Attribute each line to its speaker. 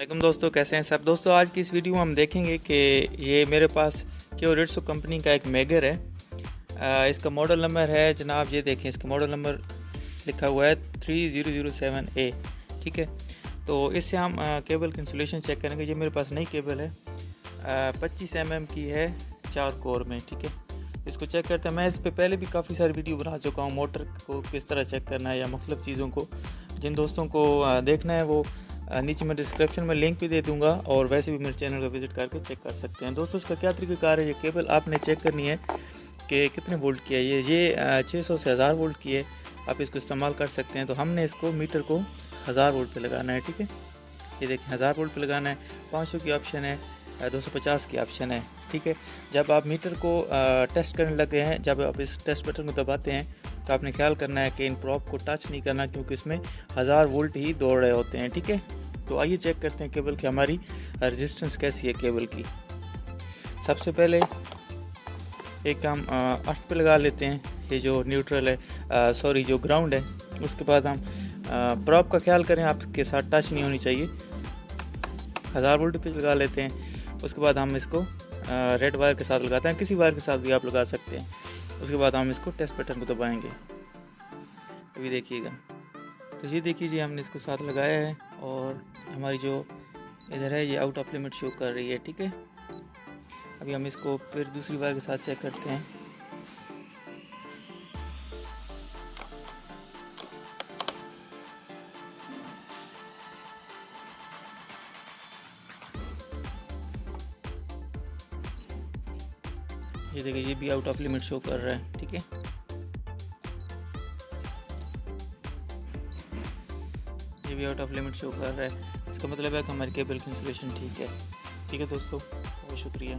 Speaker 1: वालेकुम दोस्तों, कैसे हैं सब दोस्तों। आज की इस वीडियो में हम देखेंगे कि ये मेरे पास क्योरिट्सो कंपनी का एक मेगर है। इसका मॉडल नंबर है जनाब, ये देखें, इसका मॉडल नंबर लिखा हुआ है 3007A। ठीक है, तो इससे हम केबल की इंसुलेशन चेक करेंगे। ये मेरे पास नई केबल है, 25 mm की है, 4 कोर में। ठीक है, इसको चेक करते हैं। मैं इस पे पहले भी काफ़ी सारी वीडियो बना चुका हूँ, मोटर को किस तरह चेक करना है या मुख्तलिफ चीज़ों को। जिन दोस्तों को देखना है वो नीचे मैं डिस्क्रिप्शन में लिंक भी दे दूंगा, और वैसे भी मेरे चैनल को विजिट करके चेक कर सकते हैं। दोस्तों, इसका क्या तरीक़ाकार है, ये केबल आपने चेक करनी है कि कितने वोल्ट की है। ये 600 से 1000 वोल्ट की है, आप इसको इस्तेमाल कर सकते हैं। तो हमने इसको मीटर को 1000 वोल्ट पे लगाना है। ठीक है, ये देखें, 1000 वोल्ट पे लगाना है। 500 की ऑप्शन है, 250 की ऑप्शन है। ठीक है, जब आप मीटर को टेस्ट करने लगे हैं, जब आप इस टेस्ट बटन को दबाते हैं तो आपने ख्याल करना है कि इन प्रॉप को टच नहीं करना, क्योंकि इसमें 1000 वोल्ट ही दौड़ रहे होते हैं। ठीक है, तो आइए चेक करते हैं केबल की हमारी रेजिस्टेंस कैसी है केबल की। सबसे पहले एक हम अर्थ पे लगा लेते हैं, ये जो न्यूट्रल है, सॉरी जो ग्राउंड है। उसके बाद हम प्रॉप का ख्याल करें, आपके साथ टच नहीं होनी चाहिए। 1000 वोल्ट पे लगा लेते हैं। उसके बाद हम इसको रेड वायर के साथ लगाते हैं, किसी वायर के साथ भी आप लगा सकते हैं। उसके बाद हम इसको टेस्ट बटन को दबाएंगे, अभी देखिएगा। तो ये देखिए जी, हमने इसको साथ लगाया है और हमारी जो इधर है ये आउट ऑफ लिमिट शो कर रही है। ठीक है, अभी हम इसको फिर दूसरी वायर के साथ चेक करते हैं। ये देखिए, ये भी आउट ऑफ लिमिट शो कर रहा है। ठीक है, ये भी आउट ऑफ लिमिट शो कर रहा है। इसका मतलब है कि हमारी केबल की इंसुलेशन ठीक है। ठीक है दोस्तों, बहुत शुक्रिया।